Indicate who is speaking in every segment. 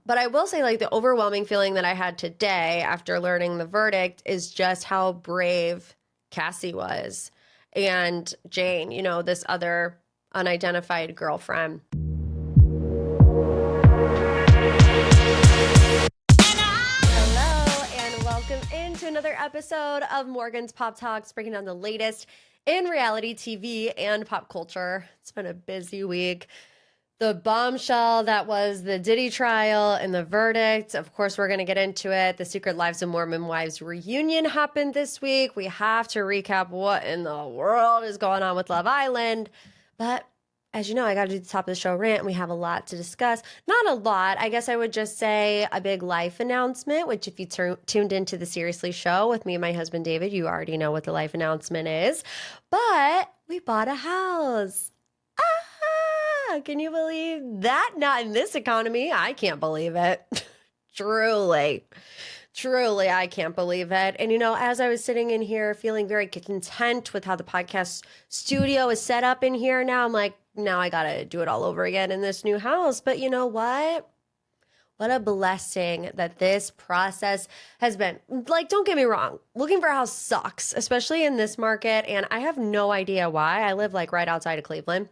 Speaker 1: But I will say, like, the overwhelming feeling that I had today after learning the verdict is just how brave Cassie was. And Jane, you know, this other unidentified girlfriend. Hello, and welcome into another episode of Morgan's Pop Talks, breaking down the latest in reality TV and pop culture. It's been a busy week. The bombshell that was the Diddy trial and the verdict. Of course, we're going to get into it. The Secret Lives of Mormon Wives reunion happened this week. We have to recap what in the world is going on with Love Island. But as you know, I got to do the top of the show rant. We have a lot to discuss. Not a lot. I guess I would just say a big life announcement, which if you tuned into the Seriously show with me and my husband, David, you already know what the life announcement is. But we bought a house. Can you believe that? Not in this economy. I can't believe it. Truly, I can't believe it. And, you know, as I was sitting in here feeling very content with how the podcast studio is set up in here now, I'm like, now I got to do it all over again in this new house. But you know what? What a blessing that this process has been. Like, don't get me wrong. Looking for a house sucks, especially in this market. And I have no idea why. I live like right outside of Cleveland.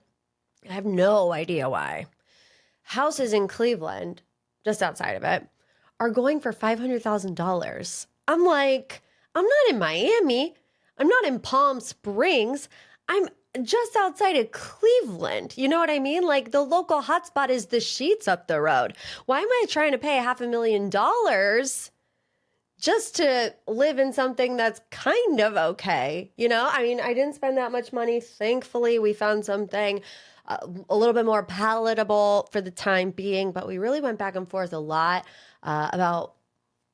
Speaker 1: I have no idea why. Houses in Cleveland, just outside of it, are going for $500,000. I'm like, I'm not in Miami. I'm not in Palm Springs. I'm just outside of Cleveland. You know what I mean? Like, the local hotspot is the Sheets up the road. Why am I trying to pay $500,000 just to live in something that's kind of okay? You know, I mean, I didn't spend that much money. Thankfully, we found something a little bit more palatable for the time being, but we really went back and forth a lot about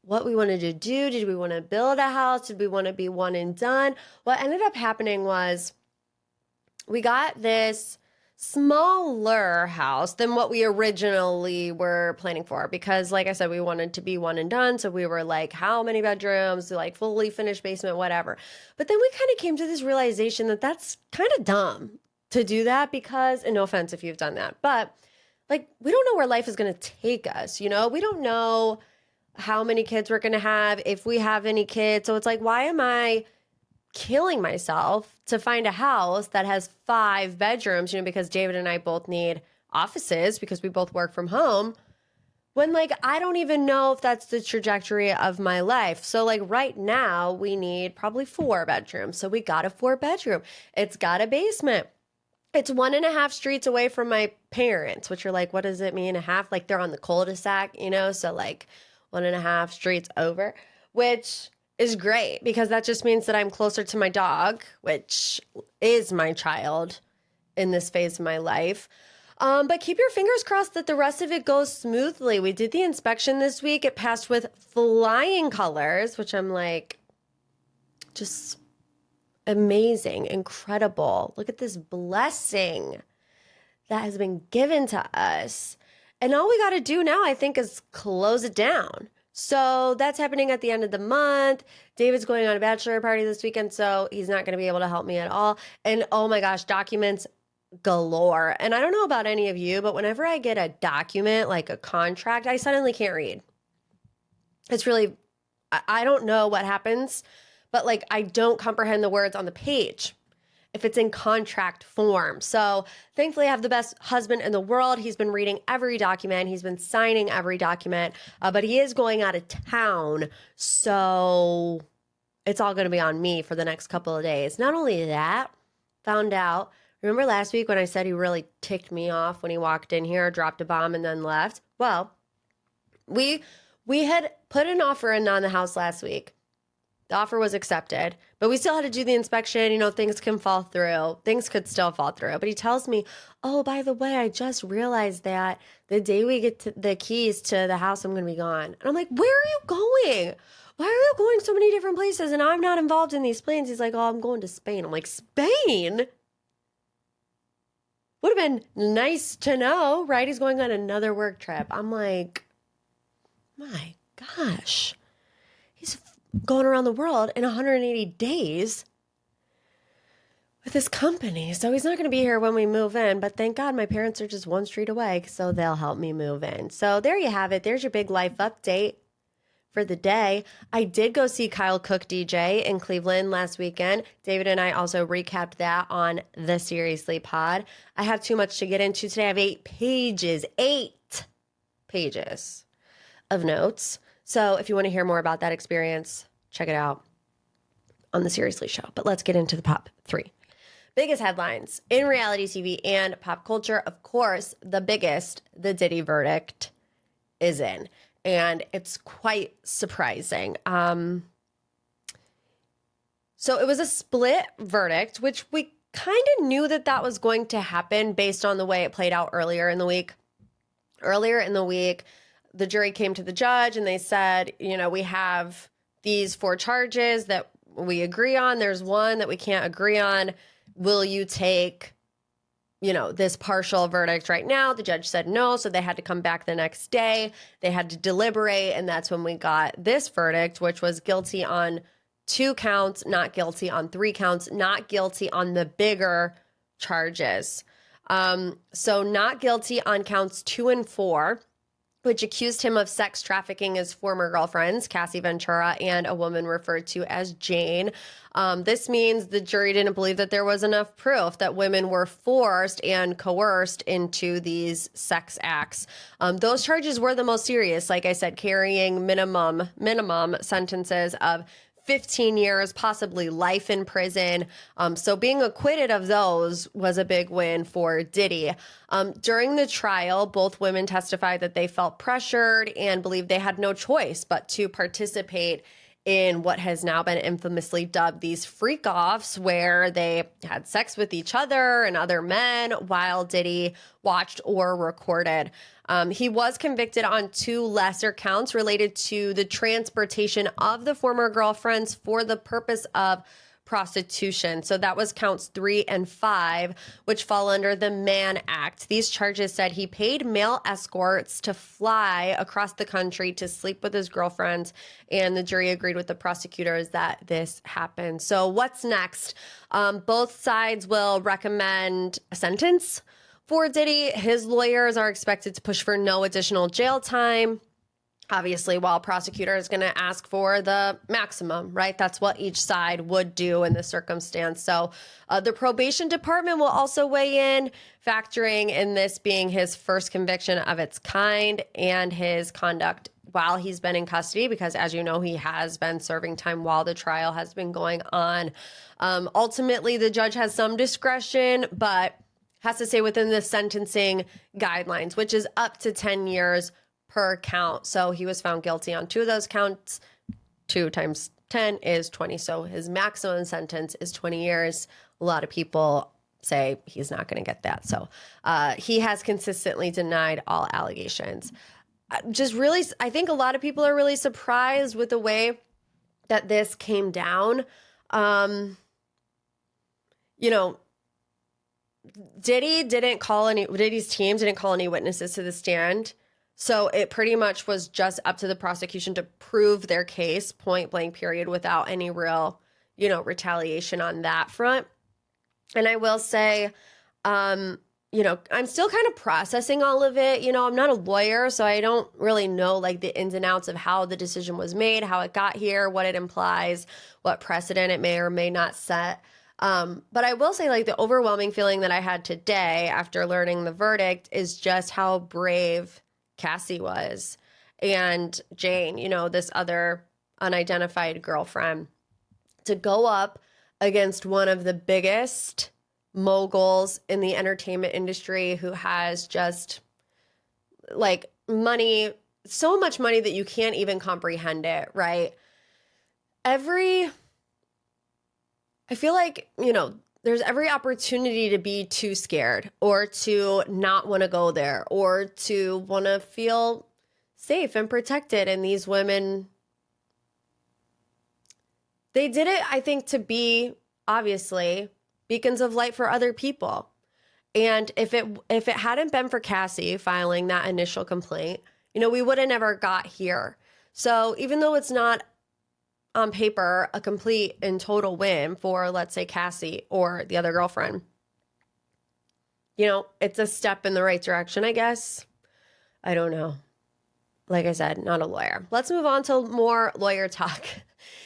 Speaker 1: what we wanted to do. Did we want to build a house? Did we want to be one and done? What ended up happening was we got this smaller house than what we originally were planning for, because like I said, we wanted to be one and done. So we were like, how many bedrooms, like fully finished basement, whatever. But then we kind of came to this realization that that's kind of dumb to do that, because, and no offense if you've done that, but like, we don't know where life is going to take us. You know, we don't know how many kids we're going to have, if we have any kids. So it's like, why am I killing myself to find a house that has 5 bedrooms, you know, because David and I both need offices because we both work from home, when like, I don't even know if that's the trajectory of my life. So like right now we need probably 4 bedrooms. So we got a 4-bedroom. It's got a basement. It's 1.5 streets away from my parents, which are like, what does it mean, a half? Like, they're on the cul-de-sac, you know? So like 1.5 streets over, which is great because that just means that I'm closer to my dog, which is my child in this phase of my life. But keep your fingers crossed that the rest of it goes smoothly. We did the inspection this week. It passed with flying colors, which I'm like, just amazing, incredible. Look at this blessing that has been given to us. And all we got to do now, I think, is close it down. So that's happening at the end of the month. David's going on a bachelor party this weekend, so he's not going to be able to help me at all. And oh my gosh, documents galore. And I don't know about any of you, but whenever I get a document, like a contract, I suddenly can't read. It's really, I don't know what happens, but like, I don't comprehend the words on the page if it's in contract form. So thankfully I have the best husband in the world. He's been reading every document. He's been signing every document, but he is going out of town. So it's all going to be on me for the next couple of days. Not only that, found out, remember last week when I said he really ticked me off when he walked in here, dropped a bomb and then left? Well, we had put an offer in on the house last week. The offer was accepted, but we still had to do the inspection. You know, things can fall through. Things could still fall through. But he tells me, oh, by the way, I just realized that the day we get to the keys to the house, I'm going to be gone. And I'm like, where are you going? Why are you going so many different places? And I'm not involved in these plans. He's like, oh, I'm going to Spain. I'm like, Spain? Would have been nice to know, right? He's going on another work trip. I'm like, my gosh. He's going around the world in 180 days. with his company. So he's not going to be here when we move in. But thank God my parents are just one street away, so they'll help me move in. So there you have it. There's your big life update for the day. I did go see Kyle Cook DJ in Cleveland last weekend. David and I also recapped that on the Seriously Pod. I have too much to get into today. I have 8 pages of notes. So if you want to hear more about that experience, check it out on the Seriously Show. But let's get into the pop 3. Biggest headlines in reality TV and pop culture. Of course, the biggest, the Diddy verdict is in. And it's quite surprising. So it was a split verdict, which we kind of knew that was going to happen based on the way it played out earlier in the week. Earlier in the week, the jury came to the judge and they said, we have these 4 charges that we agree on. There's one that we can't agree on. Will you take, this partial verdict right now? The judge said no, so they had to come back the next day. They had to deliberate, and that's when we got this verdict, which was guilty on 2 counts, not guilty on 3 counts, not guilty on the bigger charges. So not guilty on counts 2 and 4, which accused him of sex trafficking his former girlfriends, Cassie Ventura, and a woman referred to as Jane. This means the jury didn't believe that there was enough proof that women were forced and coerced into these sex acts. Those charges were the most serious, like I said, carrying minimum sentences of 15 years, possibly life in prison. So being acquitted of those was a big win for Diddy. During the trial, both women testified that they felt pressured and believed they had no choice but to participate in what has now been infamously dubbed these freak-offs, where they had sex with each other and other men while Diddy watched or recorded. He was convicted on 2 lesser counts related to the transportation of the former girlfriends for the purpose of prostitution. So that was counts 3 and 5, which fall under the Mann Act. These charges said he paid male escorts to fly across the country to sleep with his girlfriends, and the jury agreed with the prosecutors that this happened. So what's next? Both sides will recommend a sentence for Diddy. His lawyers are expected to push for no additional jail time, obviously, while prosecutor is going to ask for the maximum, right? That's what each side would do in this circumstance. So the probation department will also weigh in, factoring in this being his first conviction of its kind and his conduct while he's been in custody, because as you know, he has been serving time while the trial has been going on. Ultimately, the judge has some discretion, but has to stay within the sentencing guidelines, which is up to 10 years per count. So he was found guilty on 2 of those counts. 2 times 10 is 20. So his maximum sentence is 20 years. A lot of people say he's not going to get that. So he has consistently denied all allegations. I think a lot of people are really surprised with the way that this came down. Diddy's team didn't call any witnesses to the stand. So it pretty much was just up to the prosecution to prove their case, point blank period, without any real, retaliation on that front. And I will say, I'm still kind of processing all of it. I'm not a lawyer, so I don't really know the ins and outs of how the decision was made, how it got here, what it implies, what precedent it may or may not set. But I will say, the overwhelming feeling that I had today after learning the verdict is just how brave Cassie was, and Jane, this other unidentified girlfriend, to go up against one of the biggest moguls in the entertainment industry, who has just money, so much money that you can't even comprehend it, right? I feel there's every opportunity to be too scared or to not want to go there or to want to feel safe and protected. And these women, they did it, I think, to be, obviously, beacons of light for other people. And if it hadn't been for Cassie filing that initial complaint, we would have never got here. So even though it's not on paper a complete and total win for, let's say, Cassie or the other girlfriend. You know, it's a step in the right direction, I guess. I don't know. Like I said, not a lawyer. Let's move on to more lawyer talk.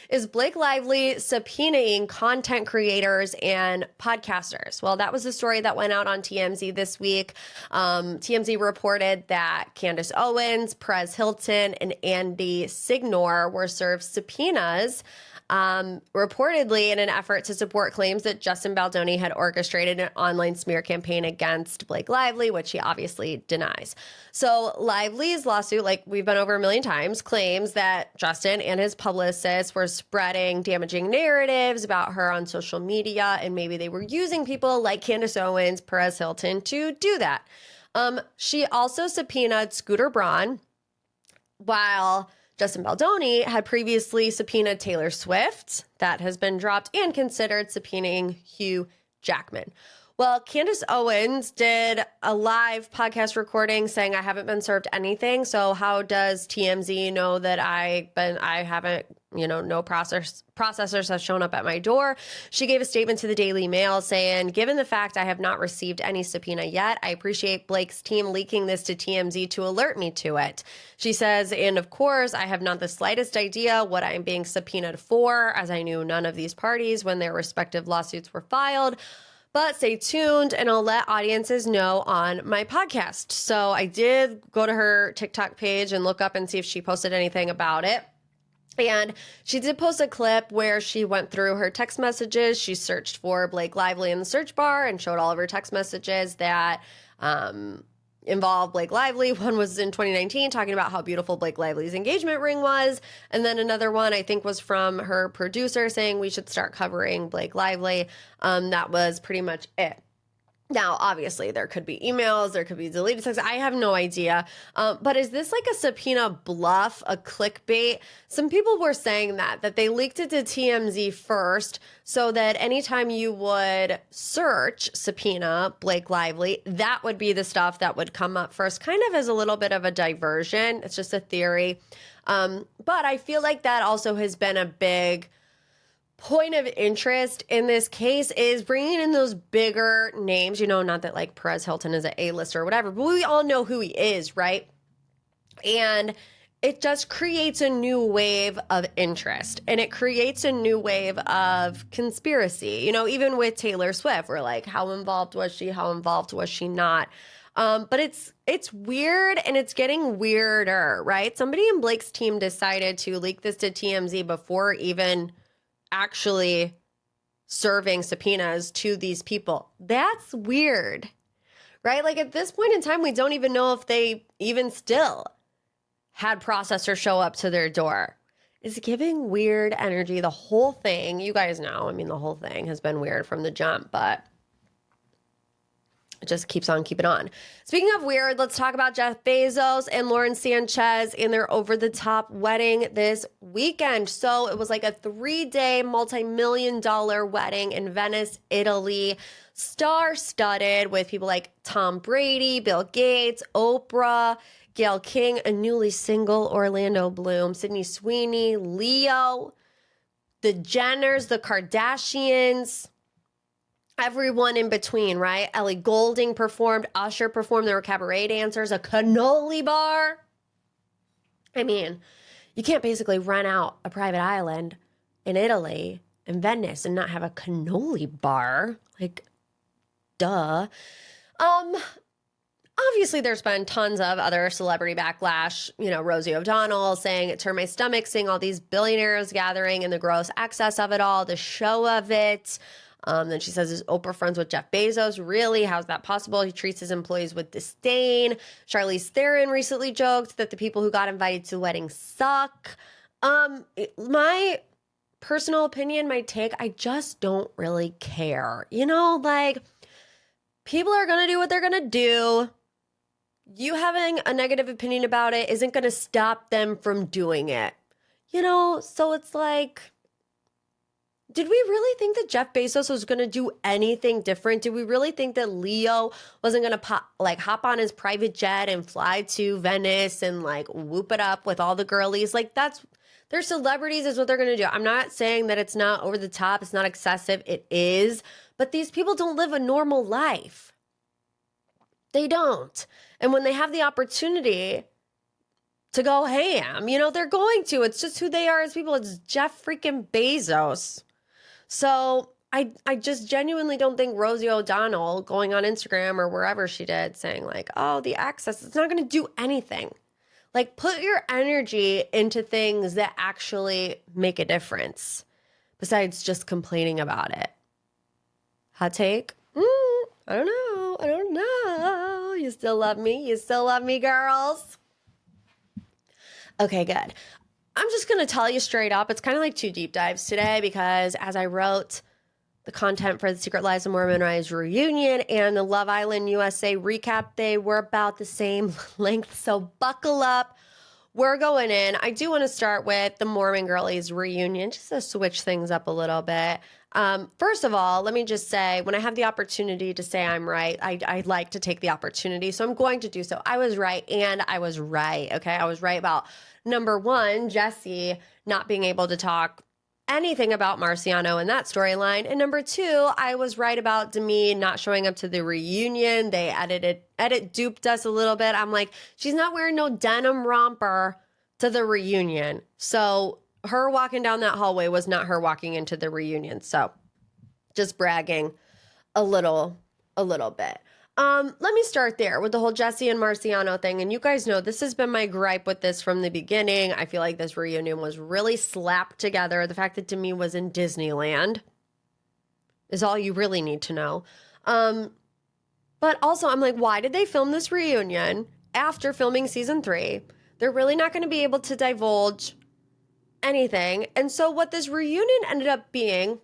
Speaker 1: Is Blake Lively subpoenaing content creators and podcasters? Well, that was the story that went out on TMZ this week. TMZ reported that Candace Owens, Perez Hilton, and Andy Signor were served subpoenas reportedly in an effort to support claims that Justin Baldoni had orchestrated an online smear campaign against Blake Lively, which he obviously denies. So Lively's lawsuit, like we've been over a million times, claims that Justin and his publicists were spreading damaging narratives about her on social media, and maybe they were using people like Candace Owens, Perez Hilton to do that. She also subpoenaed Scooter Braun, while Justin Baldoni had previously subpoenaed Taylor Swift. That has been dropped, and considered subpoenaing Hugh Jackman. Well, Candace Owens did a live podcast recording saying, I haven't been served anything. So how does TMZ know that I haven't, no processors have shown up at my door? She gave a statement to the Daily Mail saying, given the fact I have not received any subpoena yet, I appreciate Blake's team leaking this to TMZ to alert me to it. She says, and of course, I have not the slightest idea what I'm being subpoenaed for, as I knew none of these parties when their respective lawsuits were filed. But stay tuned, and I'll let audiences know on my podcast. So I did go to her TikTok page and look up and see if she posted anything about it. And she did post a clip where she went through her text messages. She searched for Blake Lively in the search bar and showed all of her text messages that involved Blake Lively. One was in 2019 talking about how beautiful Blake Lively's engagement ring was. And then another one I think was from her producer saying we should start covering Blake Lively. That was pretty much it. Now, obviously, there could be emails, there could be deleted texts. I have no idea. But is this like a subpoena bluff, a clickbait? Some people were saying that they leaked it to TMZ first so that anytime you would search subpoena Blake Lively, that would be the stuff that would come up first, kind of as a little bit of a diversion. It's just a theory. But I feel like that also has been a big point of interest in this case, is bringing in those bigger names, not that like Perez Hilton is an A-lister or whatever, but we all know who he is, right? And it just creates a new wave of interest, and it creates a new wave of conspiracy. Even with Taylor Swift, we're like, how involved was she? How involved was she not? But it's weird, and it's getting weirder, right? Somebody in Blake's team decided to leak this to TMZ before even actually serving subpoenas to these people. That's weird, right? Like at this point in time, we don't even know if they even still had processors show up to their door. It's giving weird energy. The whole thing, you guys know, the whole thing has been weird from the jump, but it just keeps on keeping on. Speaking of weird, let's talk about Jeff Bezos and Lauren Sanchez in their over-the-top wedding this weekend. So it was like a 3-day, multi-million-dollar wedding in Venice, Italy, star-studded with people like Tom Brady, Bill Gates, Oprah, Gayle King, a newly single Orlando Bloom, Sydney Sweeney, Leo, the Jenners, the Kardashians, everyone in between, right? Ellie Goulding performed, Usher performed, there were cabaret dancers, a cannoli bar. You can't basically rent out a private island in Italy, in Venice, and not have a cannoli bar. Like, duh. Obviously, there's been tons of other celebrity backlash. Rosie O'Donnell saying it turned my stomach, seeing all these billionaires gathering and the gross excess of it all, the show of it. Then she says, is Oprah friends with Jeff Bezos? Really? How's that possible? He treats his employees with disdain. Charlize Theron recently joked that the people who got invited to the wedding suck. My personal opinion, my take, I just don't really care. People are going to do what they're going to do. You having a negative opinion about it isn't going to stop them from doing it. So it's like, Did we really think that Jeff Bezos was going to do anything different? Did we really think that Leo wasn't going to hop on his private jet and fly to Venice and like whoop it up with all the girlies? Like they're celebrities is what they're going to do. I'm not saying that it's not over the top. It's not excessive. It is. But these people don't live a normal life. They don't. And when they have the opportunity to go ham, they're going to. It's just who they are as people. It's Jeff freaking Bezos. So I just genuinely don't think Rosie O'Donnell going on Instagram or wherever she did saying like, oh, the access, it's not going to do anything. Like put your energy into things that actually make a difference besides just complaining about it. Hot take? I don't know. You still love me? You still love me, girls? Okay, good. I'm just going to tell you straight up, it's kind of like 2 deep dives today because as I wrote the content for the Secret Lives of Mormon Rise reunion and the Love Island USA recap, they were about the same length, so buckle up. We're going in. I do want to start with the Mormon Girlies reunion just to switch things up a little bit. First of all, let me just say, when I have the opportunity to say I'm right, I like to take the opportunity, so I'm going to do so. I was right, and I was right, okay? I was right about number 1, Jesse not being able to talk anything about Marciano in that storyline. And number 2, I was right about Demi not showing up to the reunion. They duped us a little bit. I'm like, she's not wearing no denim romper to the reunion. So her walking down that hallway was not her walking into the reunion. So just bragging a little bit. Let me start there with the whole Jesse and Marciano thing. And you guys know this has been my gripe with this from the beginning. I feel like this reunion was really slapped together. The fact that Demi was in Disneyland is all you really need to know. But also I'm like, why did they film this reunion after filming season 3? They're really not going to be able to divulge anything. And so what this reunion ended up being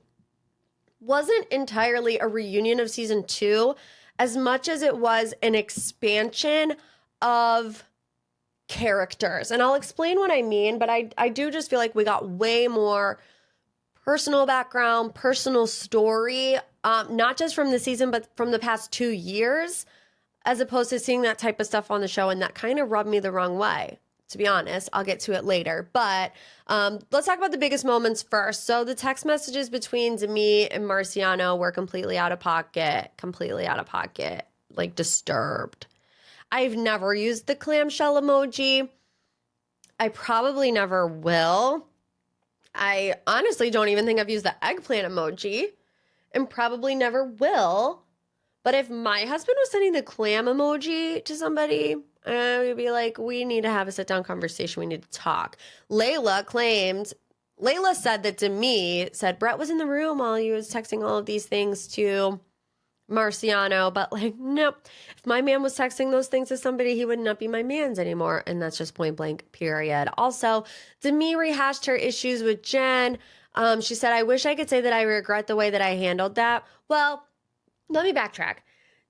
Speaker 1: wasn't entirely a reunion of season 2 as much as it was an expansion of characters. And I'll explain what I mean, but I do just feel like we got way more personal background, personal story, not just from the season, but from the past 2 years, as opposed to seeing that type of stuff on the show. And that kind of rubbed me the wrong way, to be honest. I'll get to it later. But let's talk about the biggest moments first. So the text messages between Demi and Marciano were completely out of pocket, like disturbed. I've never used the clamshell emoji. I probably never will. I honestly don't even think I've used the eggplant emoji and probably never will. But if my husband was sending the clam emoji to somebody, I would be like, we need to have a sit-down conversation. We need to talk. Layla said that Demi said Brett was in the room while he was texting all of these things to Marciano. But like, nope. If my man was texting those things to somebody, he would not be my man's anymore. And that's just point blank, period. Also, Demi rehashed her issues with Jen. She said, I wish I could say that I regret the way that I handled that. Well, let me backtrack.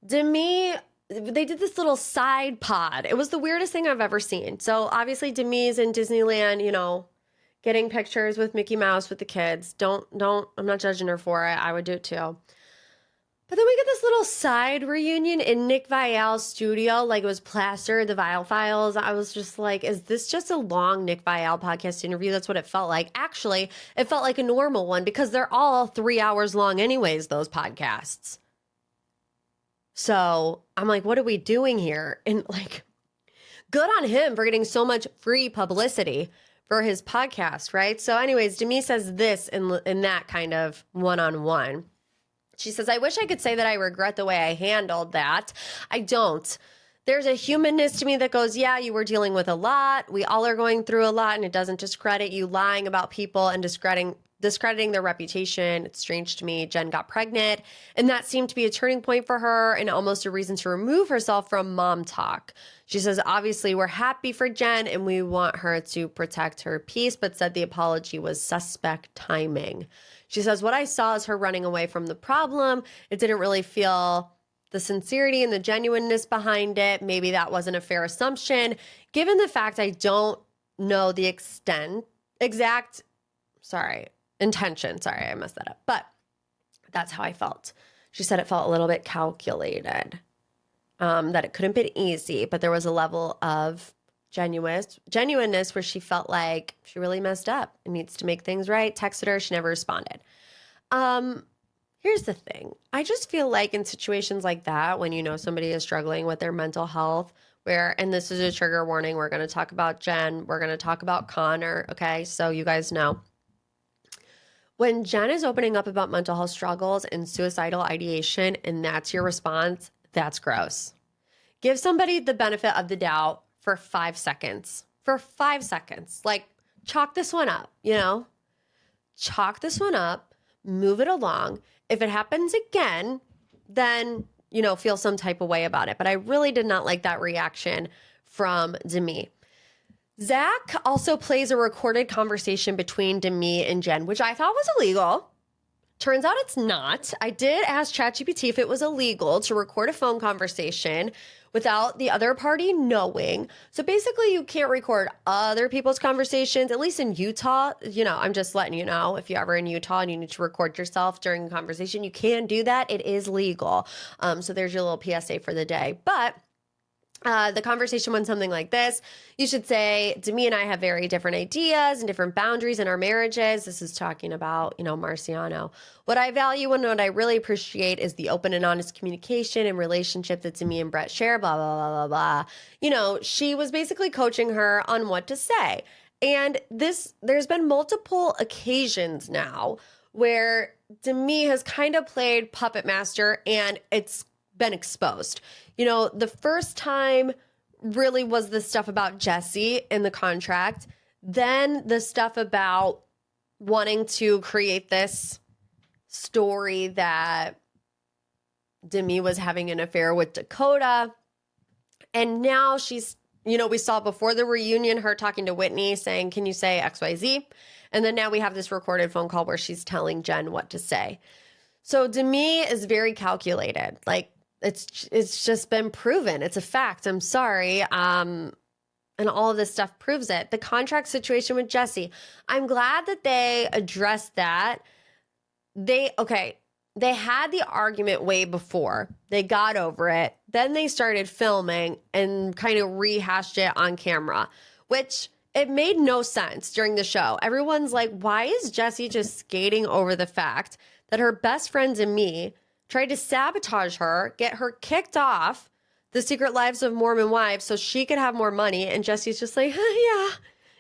Speaker 1: Demi, they did this little side pod. It was the weirdest thing I've ever seen. So obviously Demi's in Disneyland, getting pictures with Mickey Mouse with the kids. I'm not judging her for it. I would do it too. But then we get this little side reunion in Nick Viall's studio, like it was plastered, the Viall files. I was just like, is this just a long Nick Viall podcast interview? That's what it felt like. Actually, it felt like a normal one because they're all 3 hours long anyways, those podcasts. So I'm like, what are we doing here? And like, good on him for getting so much free publicity for his podcast, right? So anyways, Demi says this in that kind of one-on-one. She says, I wish I could say that I regret the way I handled that. I don't. There's a humanness to me that goes, yeah, you were dealing with a lot. We all are going through a lot, and it doesn't discredit you lying about people and discrediting their reputation. It's strange to me. Jen got pregnant, and that seemed to be a turning point for her and almost a reason to remove herself from mom talk. She says, obviously, we're happy for Jen, and we want her to protect her peace, but said the apology was suspect timing. She says, what I saw is her running away from the problem. It didn't really feel the sincerity and the genuineness behind it. Maybe that wasn't a fair assumption. Given the fact I don't know the exact intention. Sorry, I messed that up. But that's how I felt. She said it felt a little bit calculated, that it couldn't be easy, but there was a level of genuineness where she felt like she really messed up and needs to make things right. Texted her. She never responded. Here's the thing. I just feel like in situations like that, when you know somebody is struggling with their mental health, and this is a trigger warning, we're going to talk about Jen, we're going to talk about Connor, okay? So you guys know. When Jen is opening up about mental health struggles and suicidal ideation, and that's your response, that's gross. Give somebody the benefit of the doubt for 5 seconds. For 5 seconds. Like, chalk this one up, Chalk this one up, move it along. If it happens again, then, feel some type of way about it. But I really did not like that reaction from Demi. Zach also plays a recorded conversation between Demi and Jen, which I thought was illegal. Turns out it's not. I did ask ChatGPT if it was illegal to record a phone conversation without the other party knowing. So basically, you can't record other people's conversations, at least in Utah. I'm just letting you know, if you're ever in Utah and you need to record yourself during a conversation, you can do that. It is legal. So there's your little PSA for the day. But the conversation went something like this. You should say, Demi and I have very different ideas and different boundaries in our marriages. This is talking about, Marciano. What I value and what I really appreciate is the open and honest communication and relationship that Demi and Brett share, blah, blah, blah, blah, blah. She was basically coaching her on what to say. And there's been multiple occasions now where Demi has kind of played puppet master and it's been exposed. The first time really was the stuff about Jesse in the contract. Then the stuff about wanting to create this story that Demi was having an affair with Dakota. And now she's, we saw before the reunion, her talking to Whitney saying, can you say XYZ? And then now we have this recorded phone call where she's telling Jen what to say. So Demi is very calculated. Like, it's just been proven. It's a fact. I'm sorry. And all of this stuff proves it. The contract situation with Jesse. I'm glad that they addressed that. They had the argument way before. They got over it. Then they started filming and kind of rehashed it on camera, which it made no sense during the show. Everyone's like, why is Jesse just skating over the fact that her best friends and me tried to sabotage her, get her kicked off the Secret Lives of Mormon Wives so she could have more money. And Jesse's just like, yeah.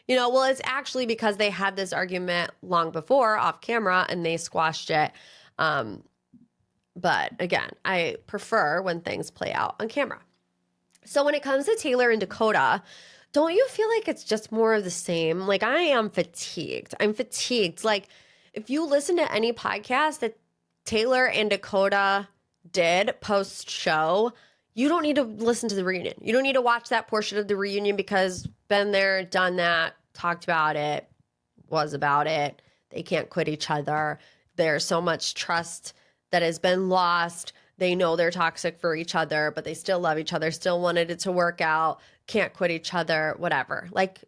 Speaker 1: Well, it's actually because they had this argument long before off camera and they squashed it. But again, I prefer when things play out on camera. So when it comes to Taylor and Dakota, don't you feel like it's just more of the same? Like, I am fatigued. I'm fatigued. Like, if you listen to any podcast that Taylor and Dakota did post-show, you don't need to listen to the reunion. You don't need to watch that portion of the reunion because been there, done that, talked about it, was about it. They can't quit each other. There's so much trust that has been lost. They know they're toxic for each other, but they still love each other, still wanted it to work out, can't quit each other, whatever. Like,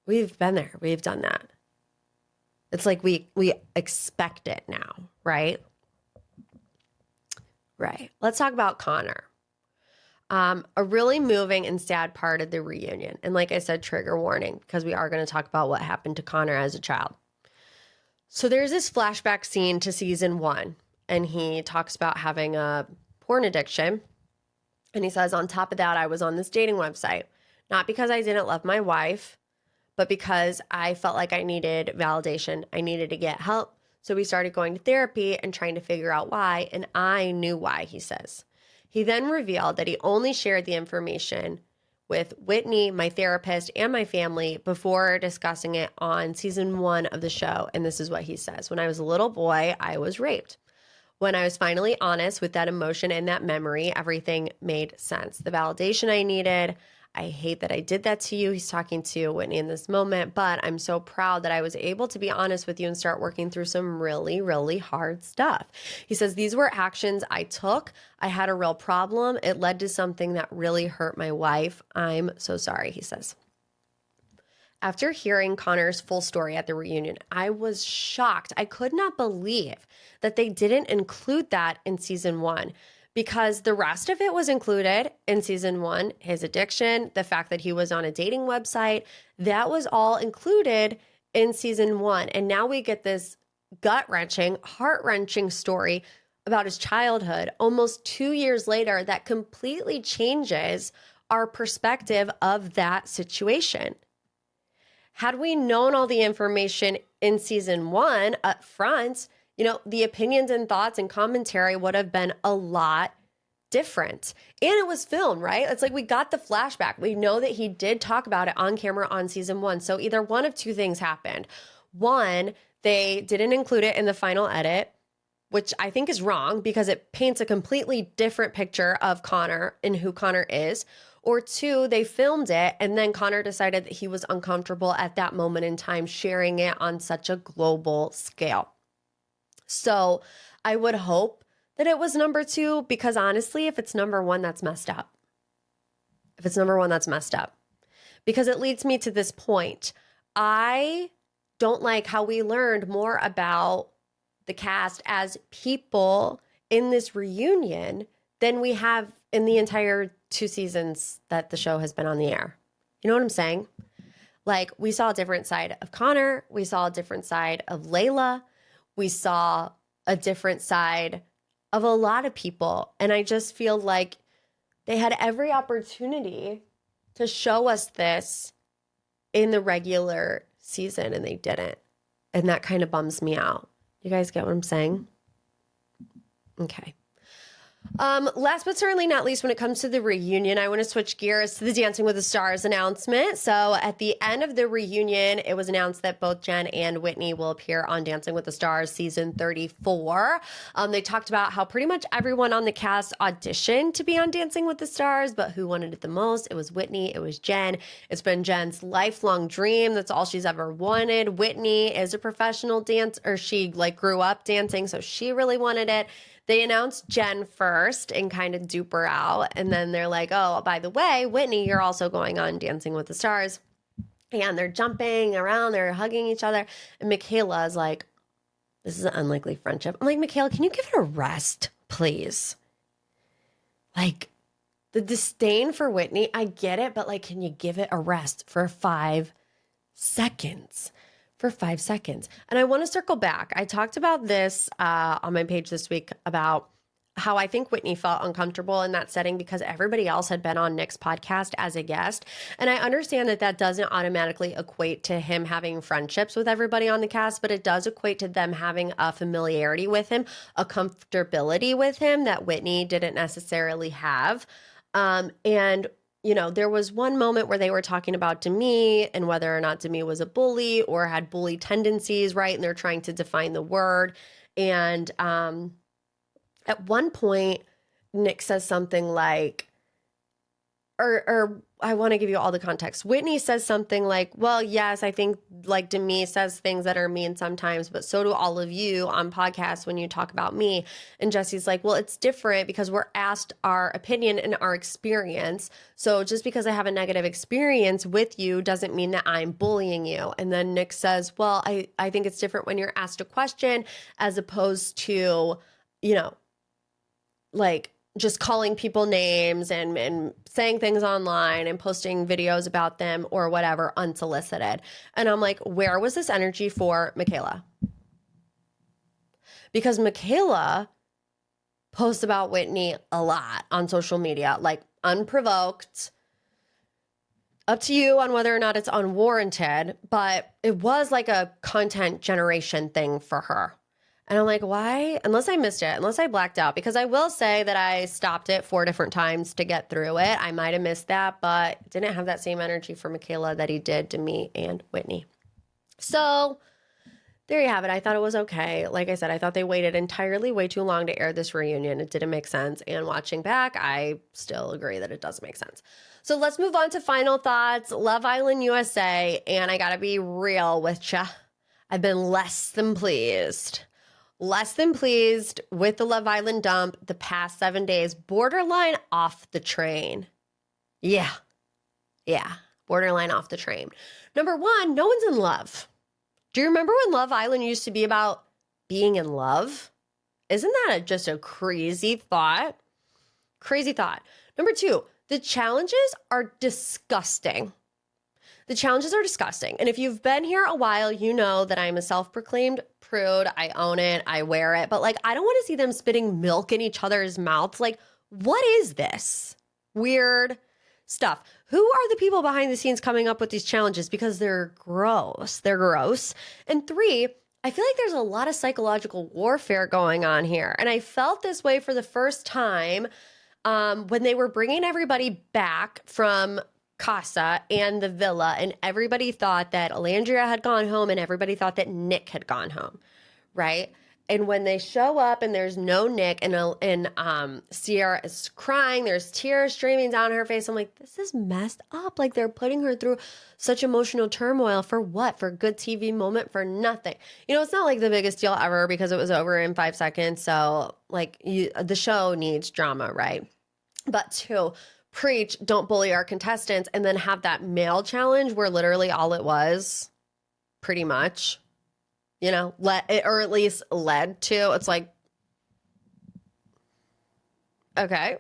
Speaker 1: we've been there. We've done that. It's like we expect it now, right? Right. Let's talk about Connor. A really moving and sad part of the reunion. And like I said, trigger warning, because we are going to talk about what happened to Connor as a child. So there's this flashback scene to season 1, and he talks about having a porn addiction. And he says, on top of that, I was on this dating website, not because I didn't love my wife, but because I felt like I needed validation. I needed to get help. So we started going to therapy and trying to figure out why, and I knew why, he says. He then revealed that he only shared the information with Whitney, my therapist, and my family before discussing it on season 1 of the show. And this is what he says. When I was a little boy, I was raped. When I was finally honest with that emotion and that memory, everything made sense. The validation I needed, I hate that I did that to you. He's talking to Whitney in this moment, but I'm so proud that I was able to be honest with you and start working through some really, really hard stuff. He says, these were actions I took. I had a real problem. It led to something that really hurt my wife. I'm so sorry, he says. after hearing Connor's full story at the reunion, I was shocked. I could not believe that they didn't include that in season 1, because the rest of it was included in season 1. His addiction, the fact that he was on a dating website, that was all included in season 1. And now we get this gut-wrenching, heart-wrenching story about his childhood almost 2 years later that completely changes our perspective of that situation. Had we known all the information in season 1 up front, the opinions and thoughts and commentary would have been a lot different. And it was filmed, right? It's like we got the flashback. We know that he did talk about it on camera on season 1. So either one of two things happened. One, they didn't include it in the final edit, which I think is wrong because it paints a completely different picture of Connor and who Connor is. Or two, they filmed it and then Connor decided that he was uncomfortable at that moment in time sharing it on such a global scale. So I would hope that it was number 2, because honestly, if it's number 1, that's messed up. If it's number 1, that's messed up. Because it leads me to this point. I don't like how we learned more about the cast as people in this reunion than we have in the entire 2 seasons that the show has been on the air. You know what I'm saying? Like, we saw a different side of Connor. We saw a different side of Layla. We saw a different side of a lot of people. And I just feel like they had every opportunity to show us this in the regular season, and they didn't. And that kind of bums me out. You guys get what I'm saying? Okay. Last but certainly not least, when it comes to the reunion, I want to switch gears to the Dancing with the Stars announcement. So at the end of the reunion, it was announced that both Jen and Whitney will appear on Dancing with the Stars season 34. They talked about how pretty much everyone on the cast auditioned to be on Dancing with the Stars, but who wanted it the most? It was Whitney. It was Jen. It's been Jen's lifelong dream. That's all she's ever wanted. Whitney is a professional dancer. She grew up dancing, so she really wanted it. They announced Jen first and kind of dupe her out. And then they're like, oh, by the way, Whitney, you're also going on Dancing with the Stars. And they're jumping around. They're hugging each other. And Michaela is like, this is an unlikely friendship. I'm like, Michaela, can you give it a rest, please? Like, the disdain for Whitney, I get it. But can you give it a rest for 5 seconds? For 5 seconds. And I want to circle back. I talked about this on my page this week about how I think Whitney felt uncomfortable in that setting because everybody else had been on Nick's podcast as a guest. And I understand that that doesn't automatically equate to him having friendships with everybody on the cast, but it does equate to them having a familiarity with him, a comfortability with him that Whitney didn't necessarily have. There was one moment where they were talking about Demi and whether or not Demi was a bully or had bully tendencies, right? And they're trying to define the word. And at one point, Nick says something like, or I want to give you all the context. Whitney says something like, well, yes, I think Demi says things that are mean sometimes, but so do all of you on podcasts when you talk about me. And Jesse's like, well, it's different because we're asked our opinion and our experience. So just because I have a negative experience with you doesn't mean that I'm bullying you. And then Nick says, well, I think it's different when you're asked a question as opposed to, just calling people names and saying things online and posting videos about them or whatever unsolicited. And I'm like, where was this energy for Michaela? Because Michaela posts about Whitney a lot on social media, unprovoked. Up to you on whether or not it's unwarranted, but it was a content generation thing for her. And I'm like, why? Unless I missed it, unless I blacked out, because I will say that I stopped it 4 different times to get through it. I might have missed that, but didn't have that same energy for Michaela that he did to me and Whitney. So there you have it. I thought it was okay. Like I said, I thought they waited entirely way too long to air this reunion. It didn't make sense. And watching back, I still agree that it does make sense. So let's move on to final thoughts. Love Island USA. And I got to be real with ya. I've been less than pleased with the Love Island dump the past 7 days, borderline off the train. Yeah, borderline off the train. Number one, no one's in love. Do you remember when Love Island used to be about being in love? Isn't that just a crazy thought? Crazy thought. Number two, the challenges are disgusting. The challenges are disgusting. And if you've been here a while, you know that I'm a self-proclaimed prude. I own it. I wear it. But like, I don't want to see them spitting milk in each other's mouths. Like, what is this? Weird stuff. Who are the people behind the scenes coming up with these challenges? Because they're gross. They're gross. And three, I feel like there's a lot of psychological warfare going on here. And I felt this way for the first time when they were bringing everybody back from Casa and the villa, and everybody thought that Alandria had gone home and everybody thought that Nick had gone home, right? And when they show up and there's no Nick and Sierra is crying, there's tears streaming down her face. I'm like, this is messed up. Like, they're putting her through such emotional turmoil for what? For a good TV moment? For nothing. You know, it's not like the biggest deal ever because it was over in 5 seconds. So like the show needs drama, right? But two, preach, don't bully our contestants, and then have that male challenge where literally all it was, pretty much, you know, or at least led to, it's like, okay.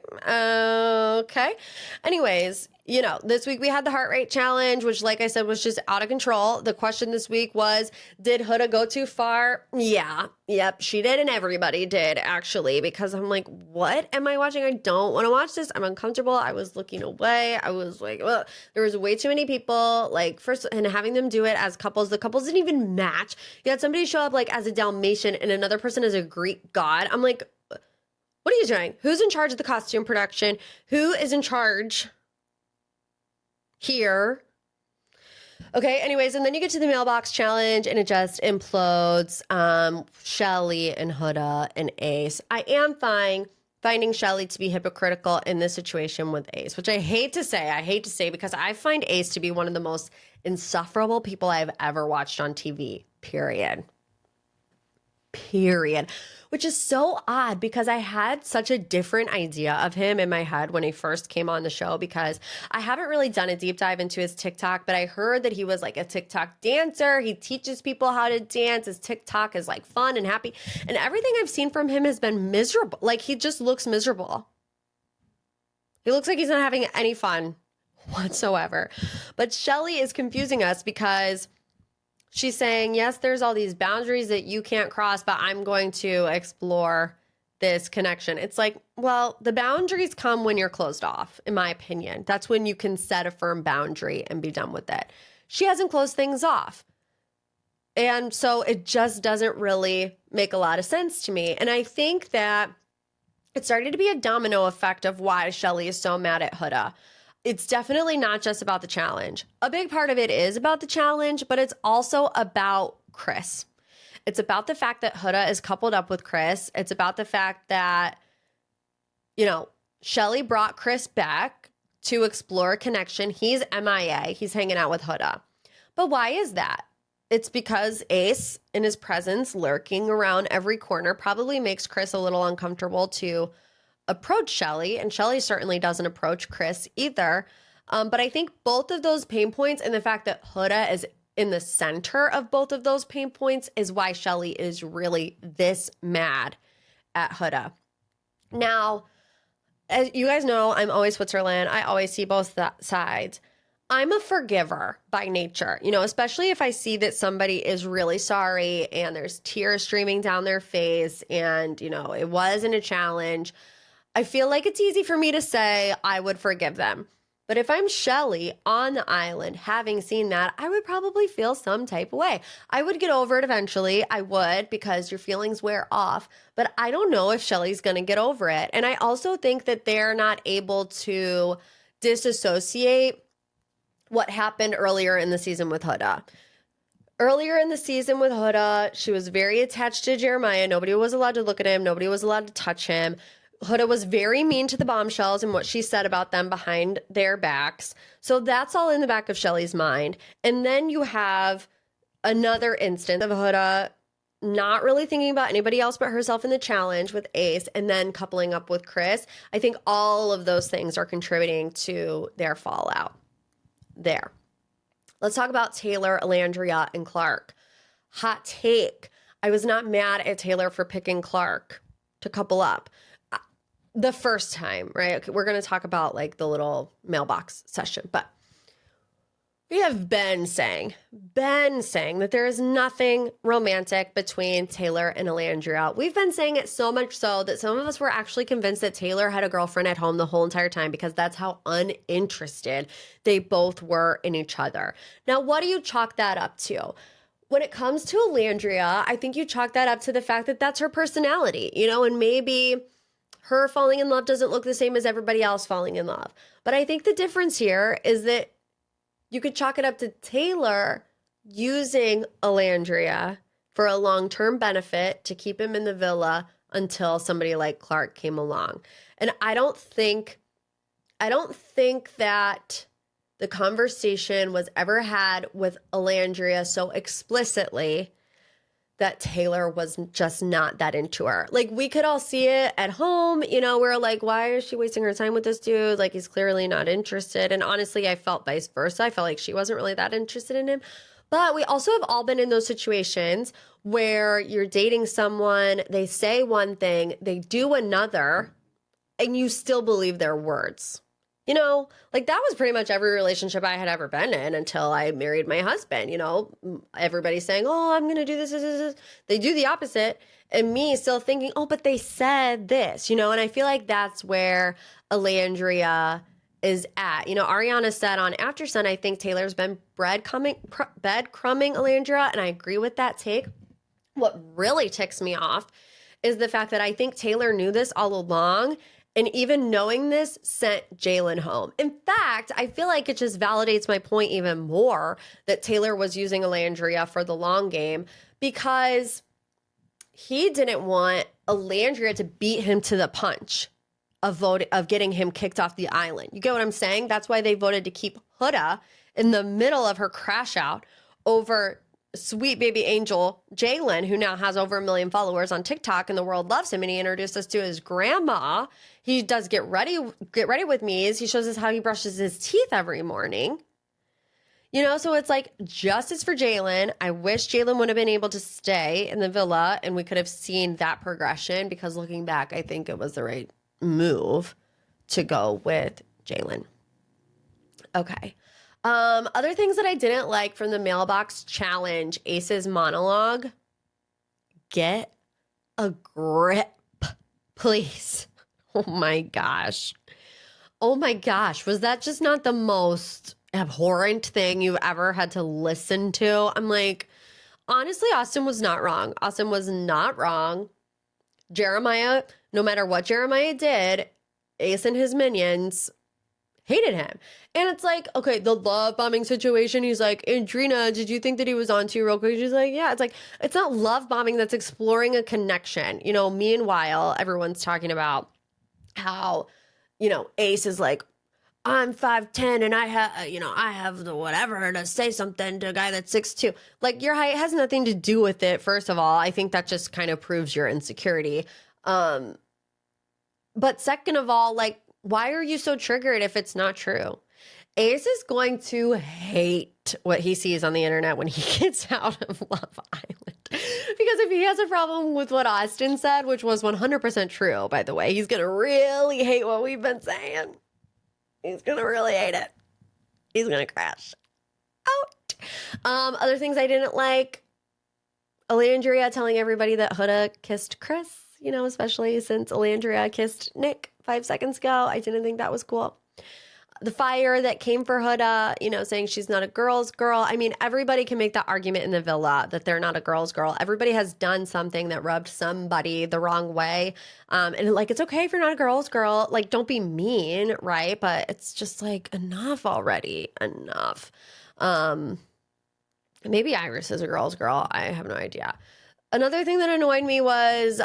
Speaker 1: Anyways, you know, this week we had the heart rate challenge, which, like I said, was just out of control. The question this week was, did Huda go too far? Yeah. Yep, she did, and everybody did, actually, because I'm like, what am I watching? I don't want to watch this. I'm uncomfortable. I was looking away. I was like, ugh. There was way too many people, like, first, and having them do it as couples. The couples didn't even match. You had somebody show up, like, as a Dalmatian and another person as a Greek god. I'm like, what are you doing? Who's in charge of the costume production? Who is in charge here? Okay, anyways, and then you get to the mailbox challenge and it just implodes. Shelly and Huda and Ace. I am finding Shelly to be hypocritical in this situation with Ace, which I hate to say because I find Ace to be one of the most insufferable people I've ever watched on TV, period. Which is so odd because I had such a different idea of him in my head when he first came on the show, because I haven't really done a deep dive into his TikTok, but I heard that he was like a TikTok dancer. He teaches people how to dance. His TikTok is like fun and happy. And everything I've seen from him has been miserable. Like, he just looks miserable. He looks like he's not having any fun whatsoever. But Shelly is confusing us because she's saying, yes, there's all these boundaries that you can't cross, but I'm going to explore this connection. It's like, well, the boundaries come when you're closed off, in my opinion. That's when you can set a firm boundary and be done with it. She hasn't closed things off. And so it just doesn't really make a lot of sense to me. And I think that it started to be a domino effect of why Shelly is so mad at Huda. It's definitely not just about the challenge. A big part of it is about the challenge, but it's also about Chris. It's about the fact that Huda is coupled up with Chris. It's about the fact that, you know, Shelly brought Chris back to explore a connection. He's MIA. He's hanging out with Huda. But why is that? It's because Ace, in his presence, lurking around every corner, probably makes Chris a little uncomfortable to approach Shelly, and Shelly certainly doesn't approach Chris either. But I think both of those pain points and the fact that Huda is in the center of both of those pain points is why Shelly is really this mad at Huda. Now, as you guys know, I'm always Switzerland. I always see both sides. I'm a forgiver by nature, you know, especially if I see that somebody is really sorry and there's tears streaming down their face and, you know, it wasn't a challenge. I feel like it's easy for me to say I would forgive them. But if I'm Shelly on the island, having seen that, I would probably feel some type of way. I would get over it eventually. I would, because your feelings wear off. But I don't know if Shelly's going to get over it. And I also think that they're not able to disassociate what happened earlier in the season with Huda. Earlier in the season with Huda, she was very attached to Jeremiah. Nobody was allowed to look at him. Nobody was allowed to touch him. Huda was very mean to the bombshells and what she said about them behind their backs. So that's all in the back of Shelly's mind. And then you have another instance of Huda not really thinking about anybody else but herself in the challenge with Ace, and then coupling up with Chris. I think all of those things are contributing to their fallout there. Let's talk about Taylor, Alandria, and Clark. Hot take. I was not mad at Taylor for picking Clark to couple up the first time, right? Okay, we're going to talk about like the little mailbox session, but we have been saying that there is nothing romantic between Taylor and Alandria. We've been saying it so much so that some of us were actually convinced that Taylor had a girlfriend at home the whole entire time because that's how uninterested they both were in each other. Now, what do you chalk that up to? When it comes to Alandria, I think you chalk that up to the fact that that's her personality, you know, and maybe her falling in love doesn't look the same as everybody else falling in love. But I think the difference here is that you could chalk it up to Taylor using Alandria for a long-term benefit to keep him in the villa until somebody like Clark came along. And I don't think that the conversation was ever had with Alandria so explicitly that Taylor was just not that into her. Like, we could all see it at home, you know, we're like, why is she wasting her time with this dude? Like, he's clearly not interested. And honestly, I felt vice versa. I felt like she wasn't really that interested in him. But we also have all been in those situations where you're dating someone, they say one thing, they do another, and you still believe their words. You know, like that was pretty much every relationship I had ever been in until I married my husband. You know, everybody's saying, oh, I'm going to do this. They do the opposite. And me still thinking, oh, but they said this, you know, and I feel like that's where Alandria is at. You know, Ariana said on After Sun, I think Taylor's been breadcrumbing Alandria, and I agree with that take. What really ticks me off is the fact that I think Taylor knew this all along, and even knowing this sent Jaylen home. In fact, I feel like it just validates my point even more that Taylor was using Alandria for the long game because he didn't want Alandria to beat him to the punch of getting him kicked off the island. You get what I'm saying? That's why they voted to keep Huda in the middle of her crash out over sweet baby angel Jaylen, who now has over 1 million followers on TikTok and the world loves him, and he introduced us to his grandma. He does get ready with me. He shows us how he brushes his teeth every morning. You know, so it's like justice for Jaylen. I wish Jaylen would have been able to stay in the villa and we could have seen that progression, because looking back, I think it was the right move to go with Jaylen. Okay. Other things that I didn't like from the mailbox challenge, Ace's monologue. Get a grip, please. Oh my gosh. Oh my gosh. Was that just not the most abhorrent thing you've ever had to listen to? I'm like, honestly, Austin was not wrong. Austin was not wrong. Jeremiah, no matter what Jeremiah did, Ace and his minions hated him. And it's like, okay, the love bombing situation, he's like, Andrina, did you think that he was on to you real quick? She's like, yeah. It's like, it's not love bombing, that's exploring a connection. You know, meanwhile, everyone's talking about how, you know, Ace is like, I'm 5'10" and I have the whatever to say something to a guy that's 6'2". Like, your height has nothing to do with it. First of all, I think that just kind of proves your insecurity. But second of all, like, why are you so triggered if it's not true? Ace is going to hate what he sees on the internet when he gets out of Love Island. Because if he has a problem with what Austin said, which was 100% true, by the way, he's going to really hate what we've been saying. He's going to really hate it. He's going to crash out. Other things I didn't like, Alandria telling everybody that Huda kissed Chris, you know, especially since Alandria kissed Nick 5 seconds ago. I didn't think that was cool. The fire that came for Huda, you know, saying she's not a girl's girl. I mean, everybody can make that argument in the villa that they're not a girl's girl. Everybody has done something that rubbed somebody the wrong way. And like, it's okay if you're not a girl's girl. Like, don't be mean, right? But it's just like, enough already. Enough. Maybe Iris is a girl's girl. I have no idea. Another thing that annoyed me was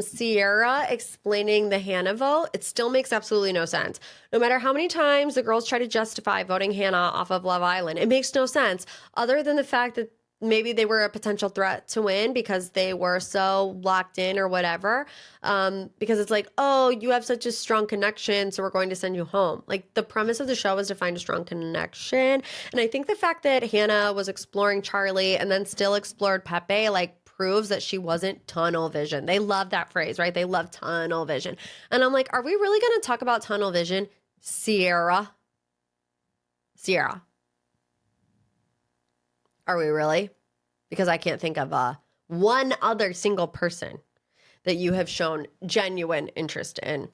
Speaker 1: Sierra explaining the Hannah vote. It still makes absolutely no sense. No matter how many times the girls try to justify voting Hannah off of Love Island, it makes no sense other than the fact that maybe they were a potential threat to win because they were so locked in or whatever. Because it's like, oh, you have such a strong connection, so we're going to send you home. Like, the premise of the show was to find a strong connection. And I think the fact that Hannah was exploring Charlie and then still explored Pepe, like, proves that she wasn't tunnel vision. They love that phrase, right? They love tunnel vision. And I'm like, are we really going to talk about tunnel vision? Sierra. Are we really? Because I can't think of one other single person that you have shown genuine interest in.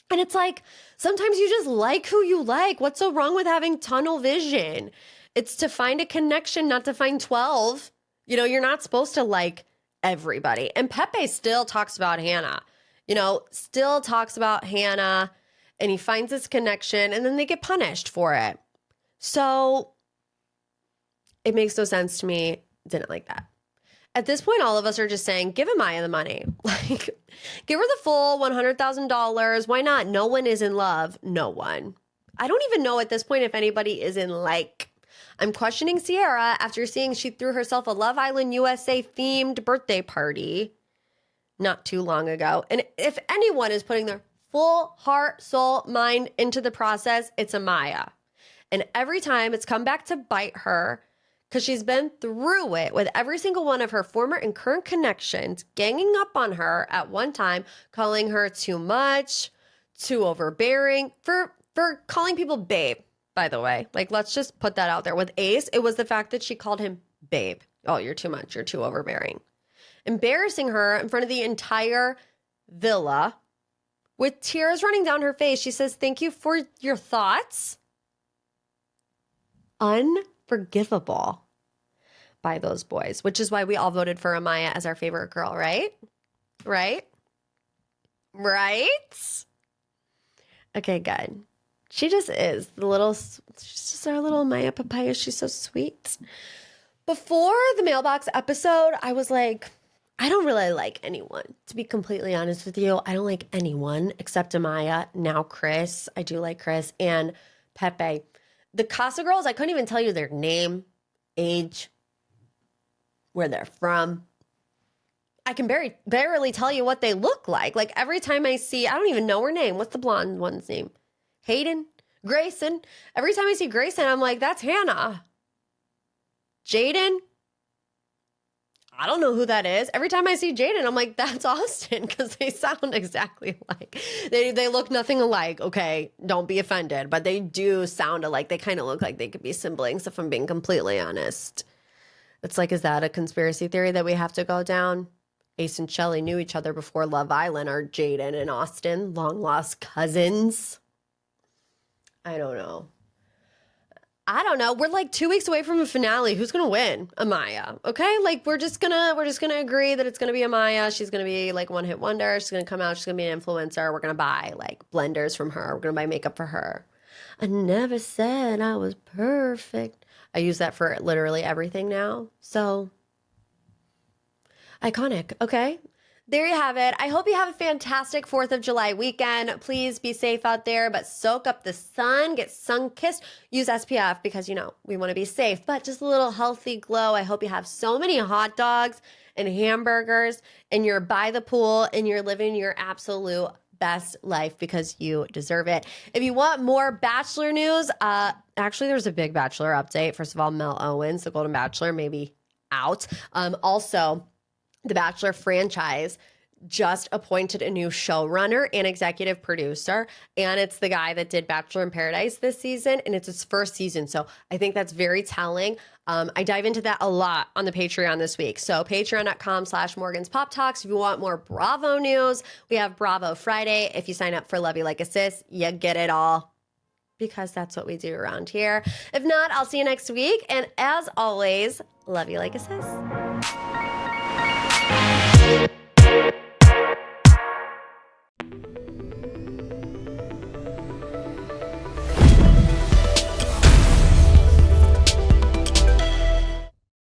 Speaker 1: And it's like, sometimes you just like who you like. What's so wrong with having tunnel vision? It's to find a connection, not to find 12. You know, you're not supposed to like everybody. And Pepe still talks about Hannah, and he finds this connection and then they get punished for it. So it makes no sense to me. Didn't like that. At this point, all of us are just saying, give Amaya the money. Like, give her the full $100,000. Why not? No one is in love. No one. I don't even know at this point if anybody is in like. I'm questioning Sierra after seeing she threw herself a Love Island USA themed birthday party not too long ago. And if anyone is putting their full heart, soul, mind into the process, it's Amaya. And every time it's come back to bite her, because she's been through it with every single one of her former and current connections ganging up on her at one time, calling her too much, too overbearing, for calling people babe, by the way. Like, let's just put that out there. With Ace, it was the fact that she called him babe. Oh, you're too much. You're too overbearing. Embarrassing her in front of the entire villa with tears running down her face. She says, thank you for your thoughts. Unforgivable by those boys, which is why we all voted for Amaya as our favorite girl, right? Right? Okay, good. She just is she's just our little Amaya papaya. She's so sweet. Before the mailbox episode, I was like, I don't really like anyone, to be completely honest with you. I don't like anyone except Amaya, now Chris. I do like Chris, and Pepe. The Casa girls, I couldn't even tell you their name, age, where they're from. I can barely tell you what they look like. Like, every time I see, I don't even know her name. What's the blonde one's name? Hayden? Grayson? Every time I see Grayson, I'm like, that's Hannah. Jaden? I don't know who that is. Every time I see Jaden, I'm like, that's Austin, because they sound exactly alike. They look nothing alike, okay? Don't be offended, but they do sound alike. They kind of look like they could be siblings, if I'm being completely honest. It's like, is that a conspiracy theory that we have to go down? Ace and Shelly knew each other before Love Island. Are Jaylen and Austin long-lost cousins? I don't know. We're like 2 weeks away from a finale. Who's gonna win? Amaya. Okay, like we're just gonna agree that it's gonna be Amaya. She's gonna be like one hit wonder. She's gonna come out. She's gonna be an influencer. We're gonna buy like blenders from her. We're gonna buy makeup for her. I never said I was perfect. I use that for literally everything now. So iconic. Okay. There you have it. I hope you have a fantastic 4th of July weekend. Please be safe out there, but soak up the sun, get sun-kissed, use SPF because, we want to be safe, but just a little healthy glow. I hope you have so many hot dogs and hamburgers and you're by the pool and you're living your absolute best life because you deserve it. If you want more Bachelor news, actually there's a big Bachelor update. First of all, Mel Owens, the Golden Bachelor, maybe out. Also, the Bachelor franchise just appointed a new showrunner and executive producer, and it's the guy that did Bachelor in Paradise this season, and it's his first season, so I think that's very telling. I dive into that a lot on the Patreon this week, so patreon.com/Morgan's Pop Talks. If you want more Bravo news, we have Bravo Friday. If you sign up for Love You Like a Sis, you get it all, because that's what we do around here. If not, I'll see you next week, and as always, love you like a sis.